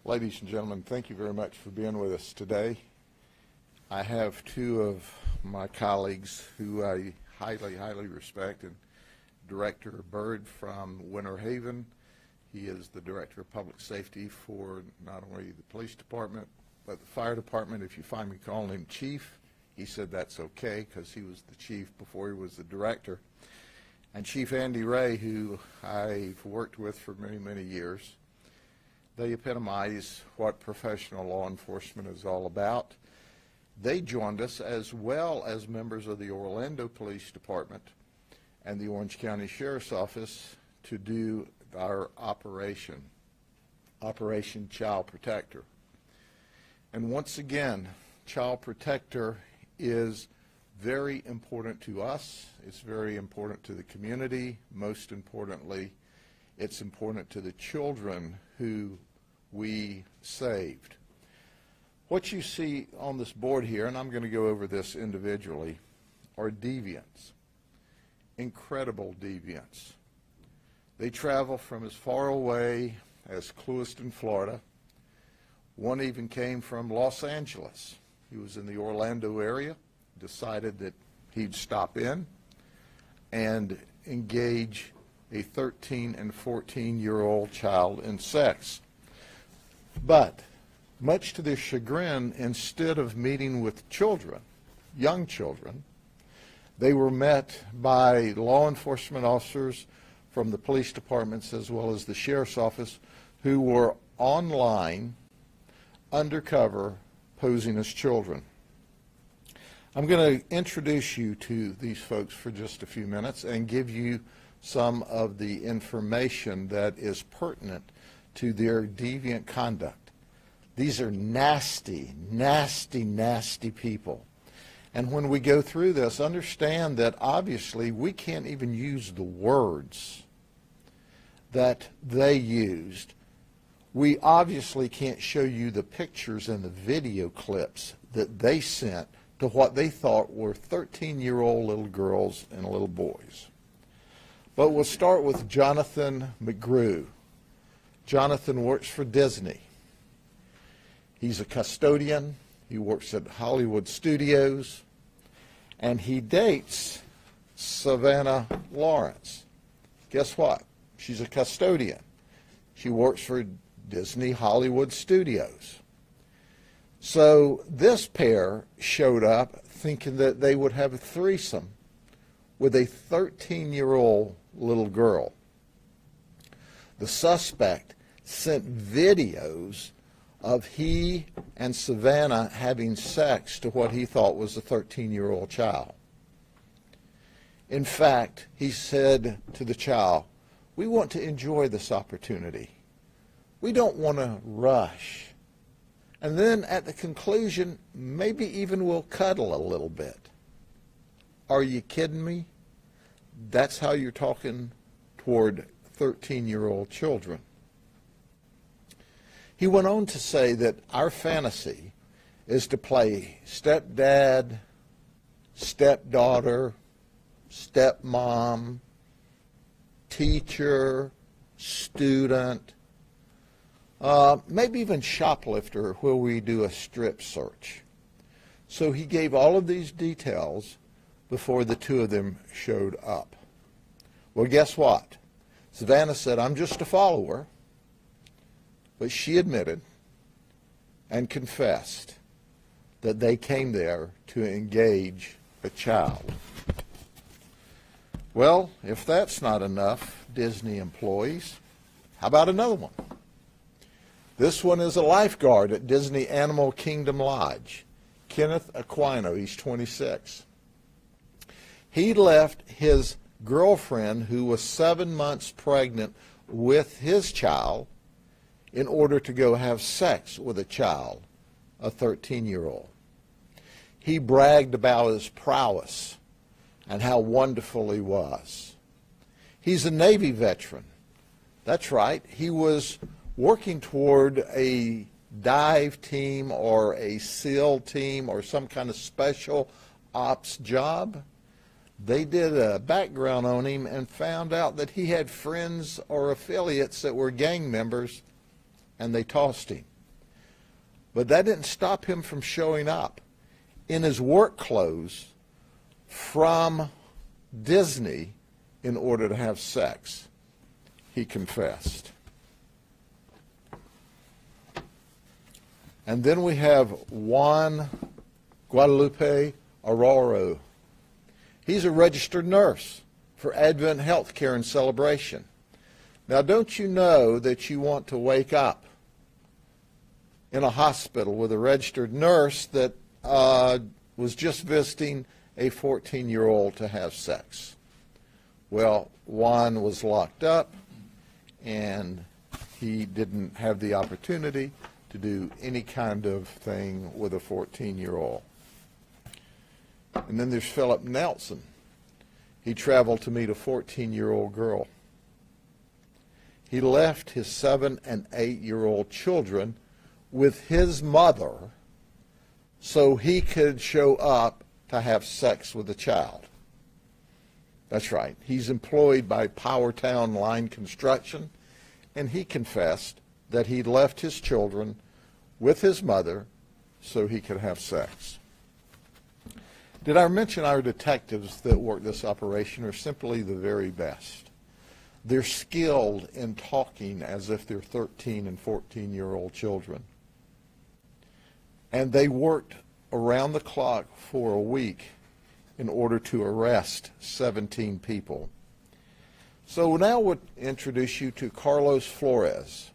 Ladies and gentlemen, thank you very much for being with us today. I have two of my colleagues who I highly respect, and Director Byrd from Winter Haven. He is the Director of Public Safety for not only the police department, but the fire department. If you find me calling him Chief, he said that's okay because he was the chief before he was the director. And Chief Andy Ray, who I've worked with for many years. They epitomize what professional law enforcement is all about. They joined us as well as members of the Orlando Police Department and the Orange County Sheriff's Office to do our Operation Child Protector. And once again, Child Protector is very important to us. It's very important to the community. Most importantly, it's important to the children who we saved. What you see on this board here, and I'm going to go over this individually, are deviants. Incredible deviants. They travel from as far away as Clewiston, Florida. One even came from Los Angeles. He was in the Orlando area, decided that he'd stop in and engage a 13 and 14-year-old child in sex. But much to their chagrin, instead of meeting with children, young children, they were met by law enforcement officers from the police departments as well as the sheriff's office who were online, undercover, posing as children. I'm going to introduce you to these folks for just a few minutes and give you some of the information that is pertinent to their deviant conduct. These are nasty people. And when we go through this, understand that obviously we can't even use the words that they used. We obviously can't show you the pictures and the video clips that they sent to what they thought were 13-year-old little girls and little boys. But we'll start with Jonathan McGrew. Jonathan works for Disney. He's a custodian. He works at Hollywood Studios. And he dates Savannah Lawrence. Guess what? She's a custodian. She works for Disney Hollywood Studios. So this pair showed up thinking that they would have a threesome with a 13-year-old little girl. The suspect sent videos of he and Savannah having sex to what he thought was a 13-year-old child. In fact, he said to the child, "We want to enjoy this opportunity. We don't want to rush. And then at the conclusion, maybe even we'll cuddle a little bit." Are you kidding me? That's how you're talking toward 13-year-old children. He went on to say that our fantasy is to play stepdad, stepdaughter, stepmom, teacher, student, maybe even shoplifter, where we do a strip search. So he gave all of these details before the two of them showed up. Well, guess what? Savannah said, "I'm just a follower." But she admitted and confessed that they came there to engage a child. Well, if that's not enough, Disney employees, how about another one? This one is a lifeguard at Disney Animal Kingdom Lodge. Kenneth Aquino, he's 26. He left his girlfriend, who was 7 months pregnant with his child, in order to go have sex with a child, a 13-year-old. He bragged about his prowess and how wonderful he was. He's a Navy veteran. That's right. He was working toward a dive team or a SEAL team or some kind of special ops job. They did a background on him and found out that he had friends or affiliates that were gang members, and they tossed him. But that didn't stop him from showing up in his work clothes from Disney in order to have sex. He confessed. And then we have Juan Guadalupe Arroyo. He's a registered nurse for Advent Healthcare and Celebration. Now, don't you know that you want to wake up in a hospital with a registered nurse that was just visiting a 14-year-old to have sex? Well, Juan was locked up, and he didn't have the opportunity to do any kind of thing with a 14-year-old. And then there's Philip Nelson. He traveled to meet a 14-year-old girl. He left his 7- and 8-year-old children with his mother so he could show up to have sex with a child. That's right. He's employed by Powertown Line Construction, and he confessed that he left his children with his mother so he could have sex. Did I mention our detectives that work this operation are simply the very best? They're skilled in talking as if they're 13 and 14-year-old children. And they worked around the clock for a week in order to arrest 17 people. So now we'll introduce you to Carlos Flores.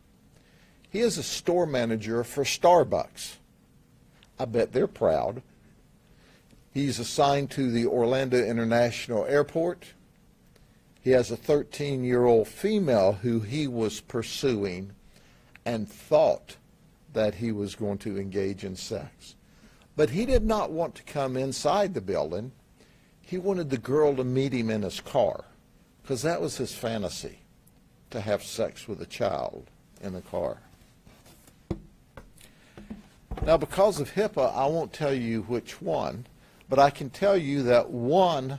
He is a store manager for Starbucks. I bet they're proud. He's assigned to the Orlando International Airport. He has a 13-year-old female who he was pursuing and thought that he was going to engage in sex. But he did not want to come inside the building. He wanted the girl to meet him in his car, because that was his fantasy, to have sex with a child in the car. Now, because of HIPAA, I won't tell you which one, but I can tell you that one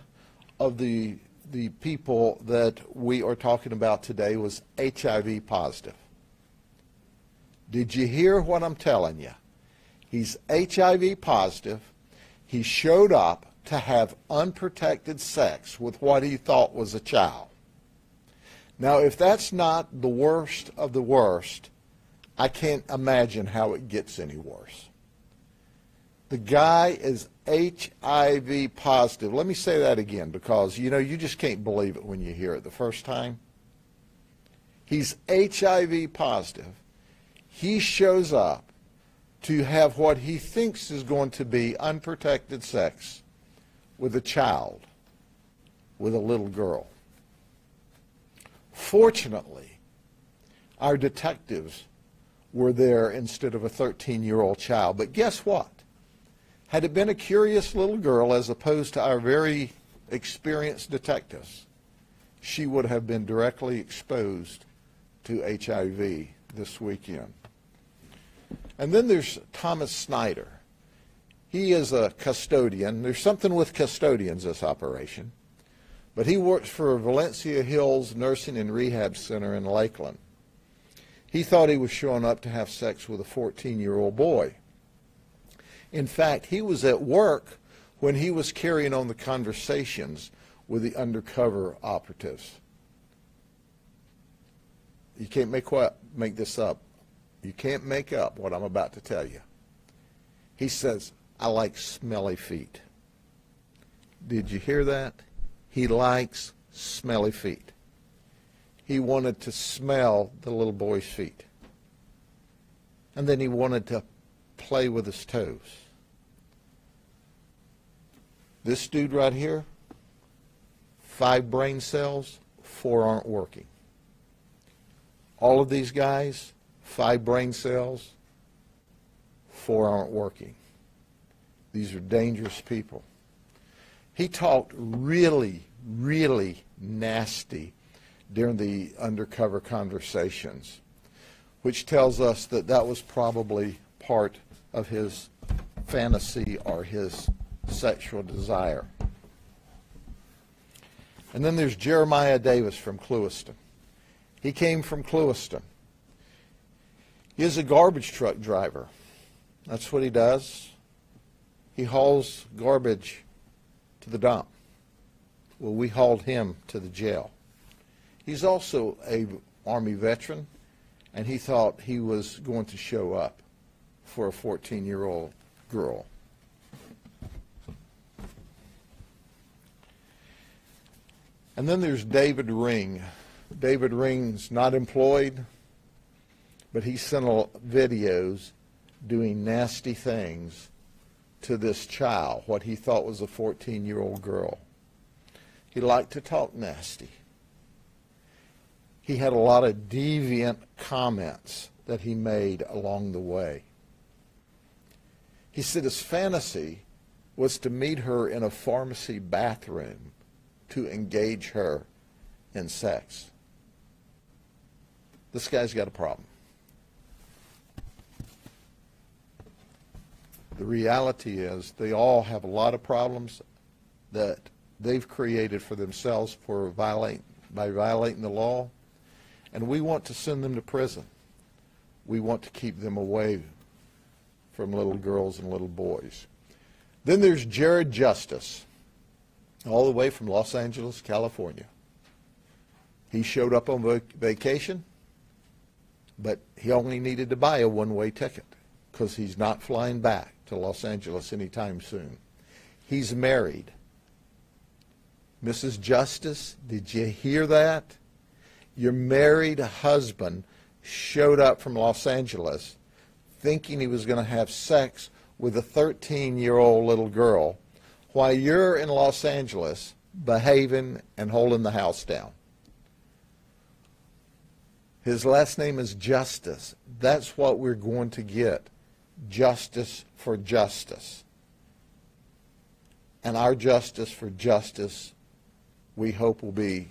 of the people that we are talking about today was HIV positive. Did you hear what I'm telling you? He's HIV positive. He showed up to have unprotected sex with what he thought was a child. Now, if that's not the worst of the worst, I can't imagine how it gets any worse. The guy is HIV positive. Let me say that again, because, you know, you just can't believe it when you hear it the first time. He's HIV positive. He shows up to have what he thinks is going to be unprotected sex with a child, with a little girl. Fortunately, our detectives were there instead of a 13-year-old child. But guess what? Had it been a curious little girl as opposed to our very experienced detectives, she would have been directly exposed to HIV this weekend. And then there's Thomas Snyder. He is a custodian. There's something with custodians, this operation. But he works for Valencia Hills Nursing and Rehab Center in Lakeland. He thought he was showing up to have sex with a 14-year-old boy. In fact, he was at work when he was carrying on the conversations with the undercover operatives. You can't make this up. You can't make up what I'm about to tell you. He says, "I like smelly feet." Did you hear that? He likes smelly feet. He wanted to smell the little boy's feet. And then he wanted to play with his toes. This dude right here, 5 brain cells, 4 aren't working. All of these guys, 5 brain cells, 4 aren't working. These are dangerous people. He talked really, really nasty during the undercover conversations, which tells us that that was probably part of his fantasy or his sexual desire. And then there's Jeremiah Davis from Clewiston. He came from Clewiston. He is a garbage truck driver. That's what he does. He hauls garbage to the dump. Well, we hauled him to the jail. He's also an Army veteran, and he thought he was going to show up for a 14-year-old girl. And then there's David Ring. David Ring's not employed, but he sent videos doing nasty things to this child, what he thought was a 14-year-old girl. He liked to talk nasty. He had a lot of deviant comments that he made along the way. He said his fantasy was to meet her in a pharmacy bathroom to engage her in sex. This guy's got a problem. The reality is they all have a lot of problems that they've created for themselves by violating the law, and we want to send them to prison. We want to keep them away from little girls and little boys. Then there's Jared Justice, all the way from Los Angeles, California. He showed up on vacation, but he only needed to buy a one-way ticket because he's not flying back to Los Angeles anytime soon. He's married. Mrs. Justice, did you hear that? Your married husband showed up from Los Angeles thinking he was going to have sex with a 13-year-old little girl while you're in Los Angeles behaving and holding the house down. His last name is Justice. That's what we're going to get. Justice for justice. And our justice for justice, we hope, will be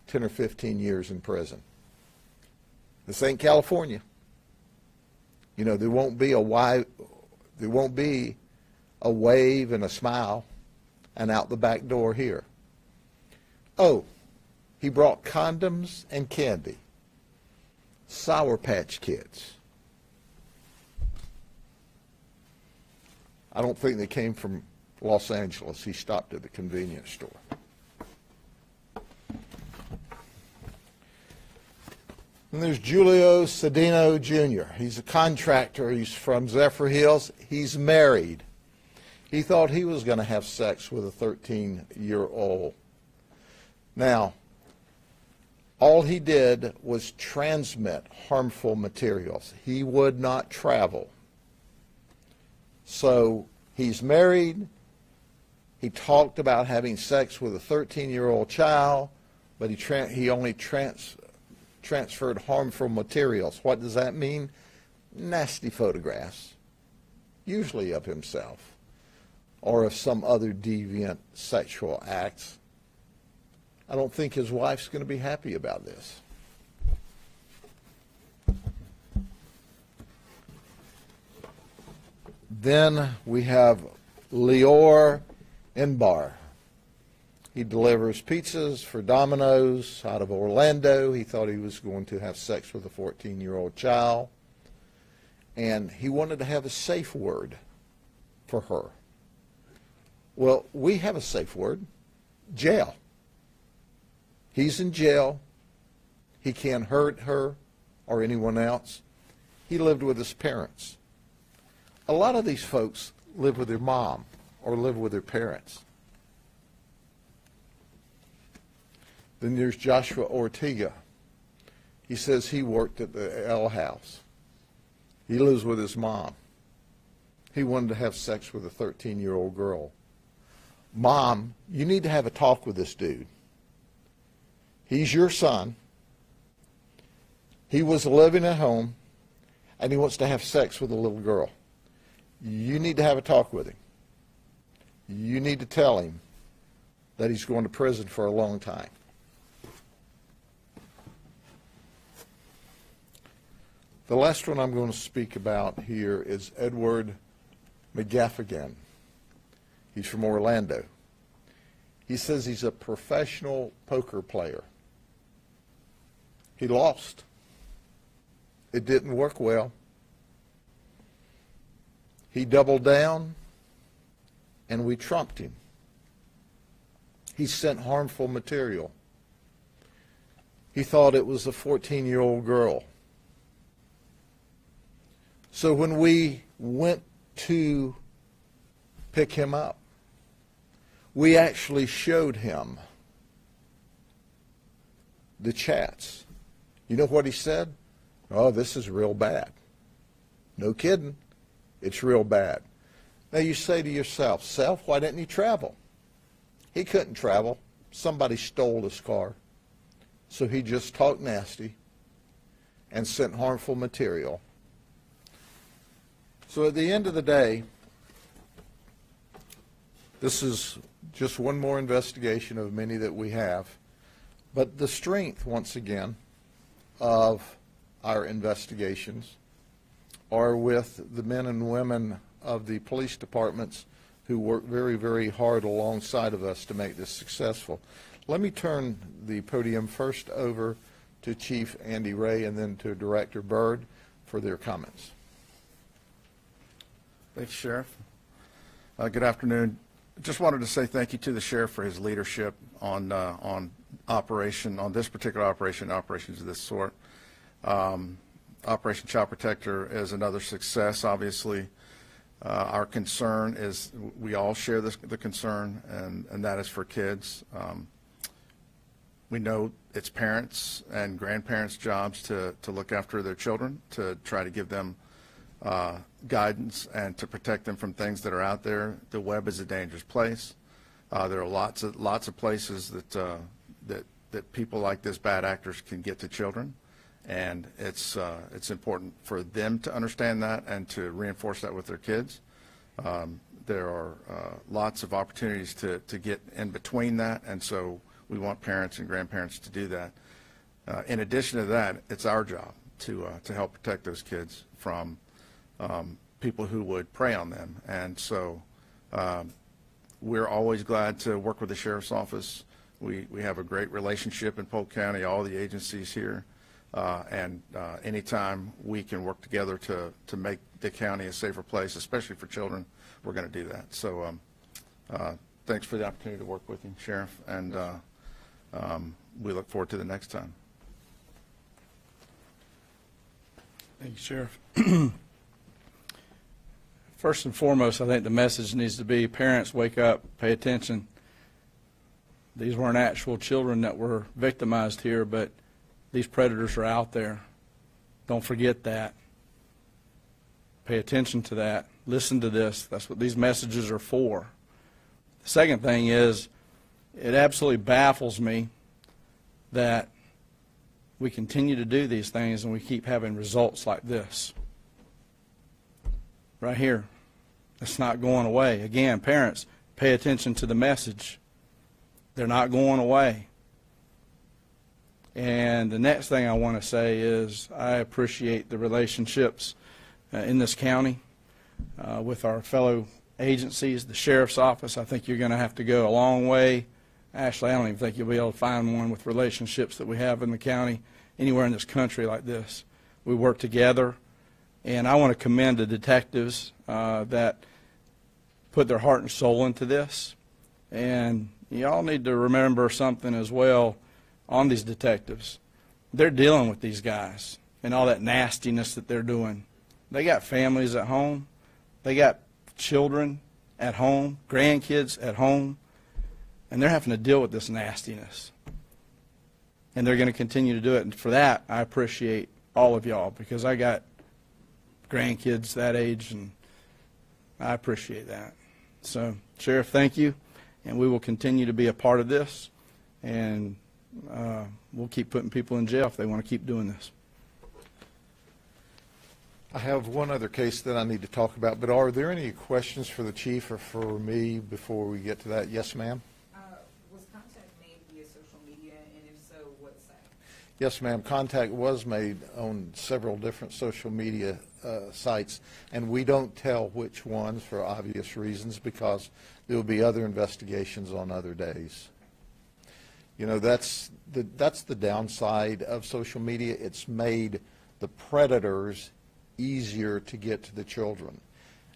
10 or 15 years in prison. This ain't California. You know, there won't be a wave and a smile and out the back door here. Oh, he brought condoms and candy. Sour Patch Kids. I don't think they came from Los Angeles. He stopped at the convenience store. And there's Julio Cedeno Jr. He's a contractor. He's from Zephyr Hills. He's married. He thought he was going to have sex with a 13-year-old. Now, all he did was transmit harmful materials. He would not travel. So he's married. He talked about having sex with a 13-year-old child, but he only transferred harmful materials. What does that mean? Nasty photographs, usually of himself or of some other deviant sexual acts. I don't think his wife's going to be happy about this. Then we have Lior Inbar. He delivers pizzas for Domino's out of Orlando. He thought he was going to have sex with a 14-year-old child. And he wanted to have a safe word for her. Well, we have a safe word. Jail. He's in jail. He can't hurt her or anyone else. He lived with his parents. A lot of these folks live with their mom or live with their parents. Then there's Joshua Ortega. He says he worked at the L House. He lives with his mom. He wanted to have sex with a 13-year-old girl. Mom, you need to have a talk with this dude. He's your son. He was living at home, and he wants to have sex with a little girl. You need to have a talk with him. You need to tell him that he's going to prison for a long time. The last one I'm going to speak about here is Edward McGaffigan. He's from Orlando. He says he's a professional poker player. He lost. It didn't work well. He doubled down, and we trumped him. He sent harmful material. He thought it was a 14-year-old girl. So when we went to pick him up, we actually showed him the chats. You know what he said? Oh, this is real bad. No kidding. It's real bad. Now you say to yourself, Self, why didn't he travel? He couldn't travel. Somebody stole his car. So he just talked nasty and sent harmful material. So at the end of the day, this is just one more investigation of many that we have. But the strength, once again, of our investigations are with the men and women of the police departments who work very, very hard alongside of us to make this successful. Let me turn the podium first over to Chief Andy Ray and then to Director Byrd for their comments. Thank you, Sheriff. Good afternoon. Just wanted to say thank you to the Sheriff for his leadership on this particular operation, operations of this sort. Operation Child Protector is another success, obviously. Our concern is, we all share the concern, and that is for kids. We know it's parents and grandparents' jobs to look after their children, to try to give them guidance and to protect them from things that are out there. The web is a dangerous place. There are lots of places that people like this, bad actors, can get to children, and it's important for them to understand that and to reinforce that with their kids. There are lots of opportunities to get in between that, and so we want parents and grandparents to do that. In addition to that, it's our job to help protect those kids from people who would prey on them, and so we're always glad to work with the Sheriff's Office. We have a great relationship in Polk County, all the agencies here, and anytime we can work together to make the county a safer place, especially for children, we're going to do that. So thanks for the opportunity to work with you, Sheriff, and we look forward to the next time. Thank you, Sheriff. First and foremost, I think the message needs to be, parents, wake up, pay attention. These weren't actual children that were victimized here, but these predators are out there. Don't forget that. Pay attention to that. Listen to this. That's what these messages are for. The second thing is, it absolutely baffles me that we continue to do these things and we keep having results like this. Right here. It's not going away. Again, parents, pay attention to the message. They're not going away. And the next thing I want to say is I appreciate the relationships in this county with our fellow agencies. The Sheriff's Office, I think you're going to have to go a long way. Actually, I don't even think you'll be able to find one with relationships that we have in the county anywhere in this country like this. We work together, and I want to commend the detectives that put their heart and soul into this. And y'all need to remember something as well on these detectives. They're dealing with these guys and all that nastiness that they're doing. They got families at home. They got children at home, grandkids at home, and they're having to deal with this nastiness. And they're going to continue to do it. And for that, I appreciate all of y'all, because I got grandkids that age, and I appreciate that. So, Sheriff, thank you, and we will continue to be a part of this, and we'll keep putting people in jail if they want to keep doing this. I have one other case that I need to talk about, but are there any questions for the Chief or for me before we get to that? Yes, ma'am? Was contact made via social media, and if so, what site? Yes, ma'am. Contact was made on several different social media sites, and we don't tell which ones for obvious reasons, because there will be other investigations on other days. You know, that's the downside of social media. It's made the predators easier to get to the children.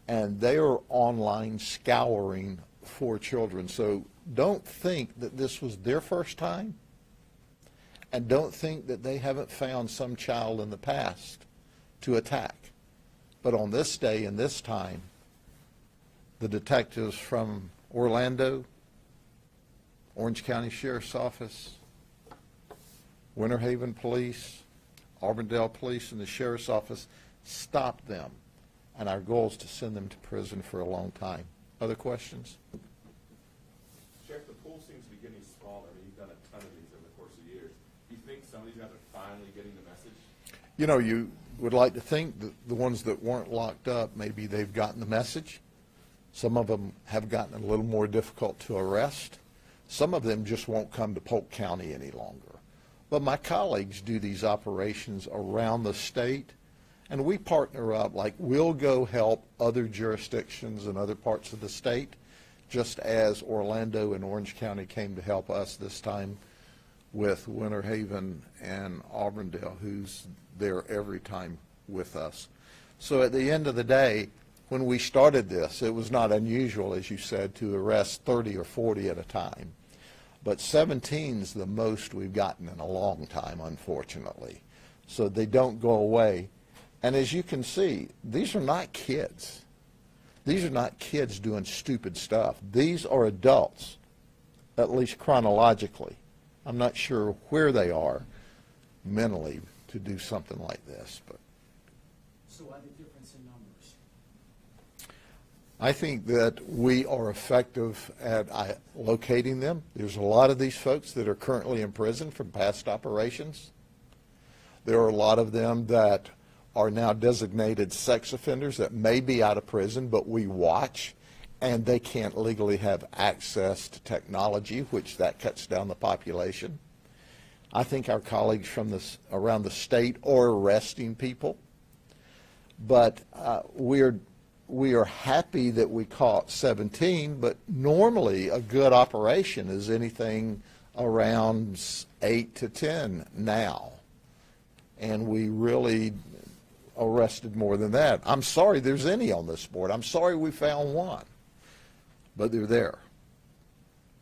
and they are online scouring for children. So don't think that this was their first time, and don't think that they haven't found some child in the past to attack. But on this day and this time, the detectives from Orlando, Orange County Sheriff's Office, Winter Haven Police, Auburndale Police, and the Sheriff's Office stopped them. And our goal is to send them to prison for a long time. Other questions? Sheriff, the pool seems to be getting smaller. I mean, you've done a ton of these over the course of years. Do you think some of these guys are finally getting the message? You know, you would like to think that the ones that weren't locked up, maybe they've gotten the message. Some of them have gotten a little more difficult to arrest. Some of them just won't come to Polk County any longer. But my colleagues do these operations around the state, and we partner up, like we'll go help other jurisdictions in other parts of the state, just as Orlando and Orange County came to help us this time with Winter Haven and Auburndale, who's there every time with us. So at the end of the day, when we started this, it was not unusual, as you said, to arrest 30 or 40 at a time. But 17's the most we've gotten in a long time, unfortunately. So they don't go away. And as you can see, these are not kids. These are not kids doing stupid stuff. These are adults, at least chronologically. I'm not sure where they are mentally to do something like this. But So why the difference in numbers? I think that we are effective at locating them. There's a lot of these folks that are currently in prison from past operations. There are a lot of them that are now designated sex offenders that may be out of prison, but we watch, and they can't legally have access to technology, which that cuts down the population. I think our colleagues from around the state are arresting people, but we are happy that we caught 17, but normally a good operation is anything around 8 to 10 now, and we really arrested more than that. I'm sorry there's any on this board. I'm sorry we found one, but they're there,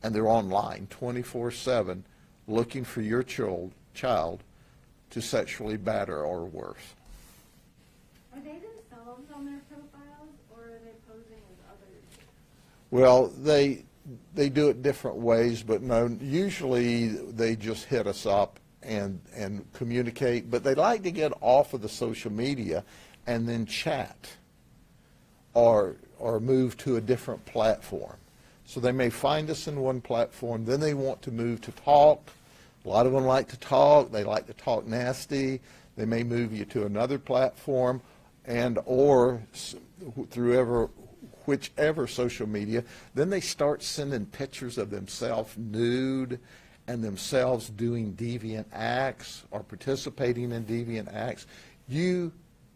and they're online 24/7 looking for your child to sexually batter or worse. Are they themselves on their profiles, or are they posing as others? Well, they do it different ways, but no, usually they just hit us up and communicate, but they like to get off of the social media and then chat or move to a different platform. So they may find us in one platform, then they want to move to talk. A lot of them like to talk. They like to talk nasty. They may move you to another platform and or through whichever social media. Then they start sending pictures of themselves nude and themselves doing deviant acts or participating in deviant acts. You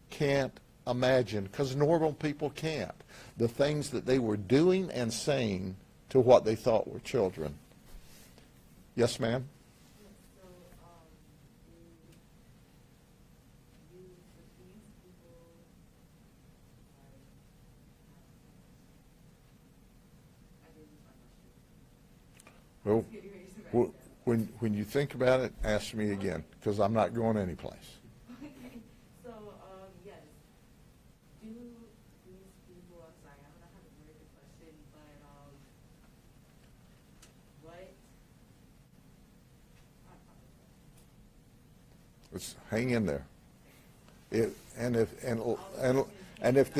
can't imagine, because normal people can't, the things that they were doing and saying to what they thought were children. Yes, ma'am? So, you use these people, I didn't Well, when you think about it, ask me again, because I'm not going anyplace. Okay, so, yes, do these people, I'm sorry, I don't know how to word the question, but, what? I apologize. Let's hang in there. And if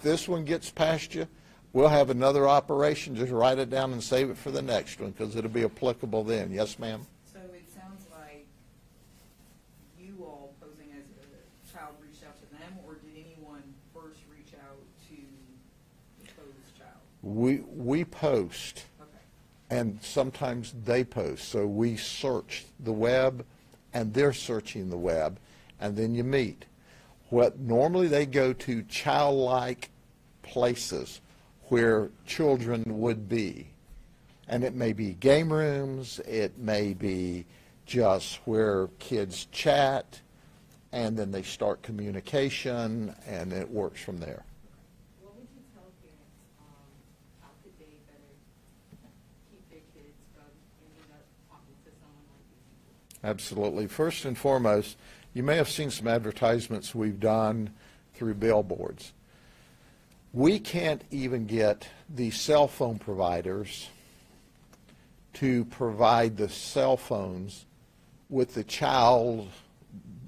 this one gets past you, we'll have another operation. Just write it down and save it for the next one, because it'll be applicable then. Yes, ma'am? So it sounds like you all posing as a child reached out to them, or did anyone first reach out to the posed child? We post, Okay. and sometimes they post. So we search the web, and they're searching the web, and then you meet. What normally they go to childlike places where children would be. And it may be game rooms, it may be just where kids chat, and then they start communication, and it works from there. What would you tell Absolutely. First and foremost, you may have seen some advertisements we've done through billboards. We can't even get the cell phone providers to provide the cell phones with the child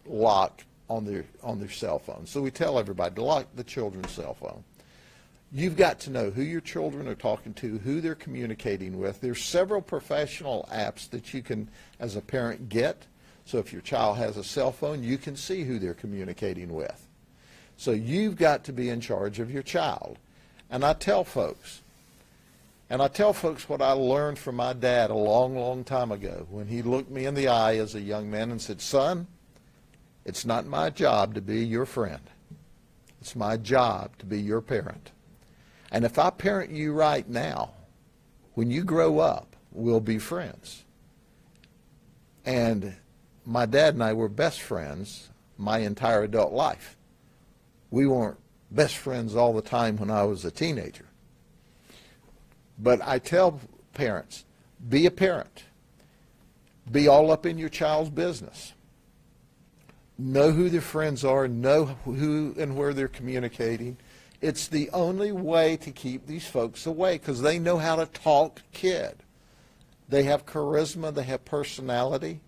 lock on their cell phone. So we tell everybody to lock the children's cell phone. You've got to know who your children are talking to, who they're communicating with. There's several professional apps that you can, as a parent, get. So if your child has a cell phone, you can see who they're communicating with. So you've got to be in charge of your child. And I tell folks what I learned from my dad a long, long time ago when he looked me in the eye as a young man and said, "Son, it's not my job to be your friend. It's my job to be your parent. And if I parent you right now, when you grow up, we'll be friends." And my dad and I were best friends my entire adult life. We weren't best friends all the time when I was a teenager. But I tell parents, be a parent. Be all up in your child's business. Know who their friends are, know who and where they're communicating. It's the only way to keep these folks away because they know how to talk kid. They have charisma, they have personality.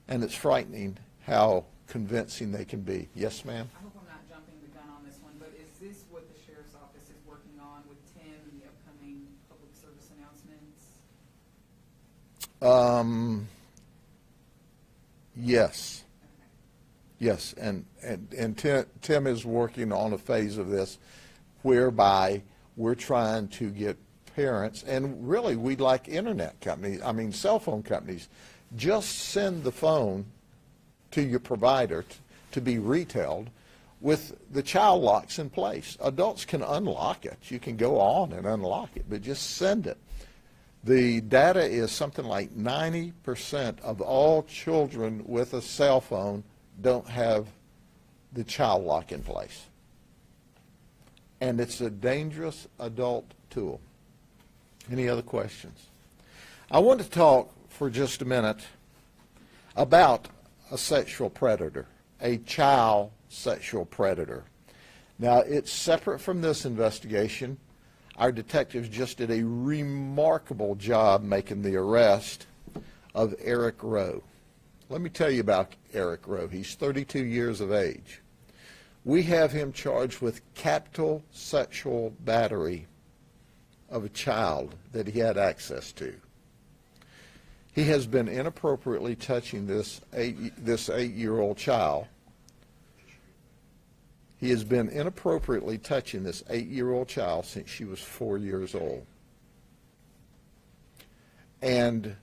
And it's frightening how convincing they can be. Yes, ma'am? I hope I'm not jumping the gun on this one, but is this what the sheriff's office is working on with Tim and the upcoming public service announcements? Yes. Okay. Yes, and Tim is working on a phase of this whereby we're trying to get parents, and really we'd like internet companies, cell phone companies, just send the phone to your provider to be retailed with the child locks in place. Adults can unlock it. You can go on and unlock it, but just send it. The data is something like 90% of all children with a cell phone don't have the child lock in place. And it's a dangerous adult tool. Any other questions? I want to talk for just a minute about a sexual predator, a child sexual predator. Now, it's separate from this investigation. Our detectives just did a remarkable job making the arrest of Eric Rowe. Let me tell you about Eric Rowe. He's 32 years of age. We have him charged with capital sexual battery of a child that he had access to. He has been inappropriately touching this 8-year-old child. He has been inappropriately touching this 8-year-old child since she was 4 years old. And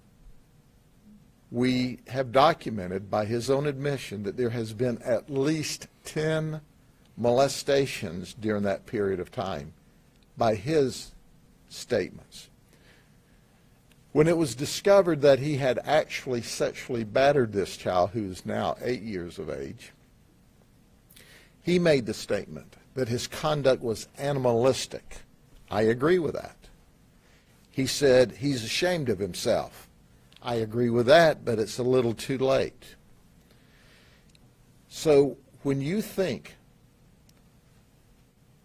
we have documented by his own admission that there has been at least 10 molestations during that period of time by his statements. When it was discovered that he had actually sexually battered this child, who is now 8 years of age, he made the statement that his conduct was animalistic. I agree with that. He said he's ashamed of himself. I agree with that, but it's a little too late. So when you think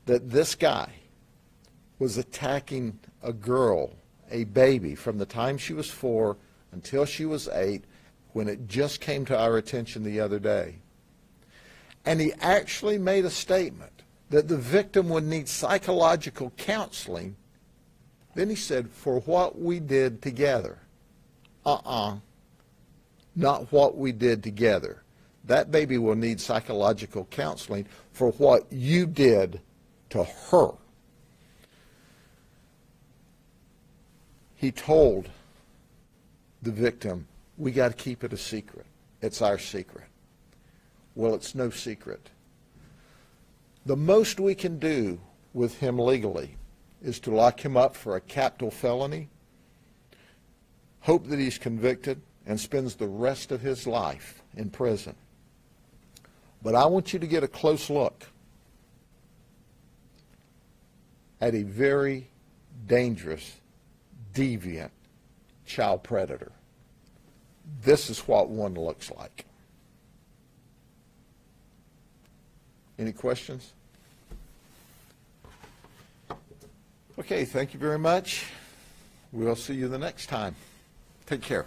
that this guy was attacking a girl, a baby, from the time she was 4 until she was 8, when it just came to our attention the other day, and he actually made a statement that the victim would need psychological counseling, then he said, for what we did together. Not what we did together. That baby will need psychological counseling for what you did to her. He told the victim, we got to keep it a secret. It's our secret. Well, it's no secret. The most we can do with him legally is to lock him up for a capital felony, hope that he's convicted, and spends the rest of his life in prison. But I want you to get a close look at a very dangerous, deviant child predator. this is what one looks like. Any questions? Okay, thank you very much. We'll see you the next time. Take care.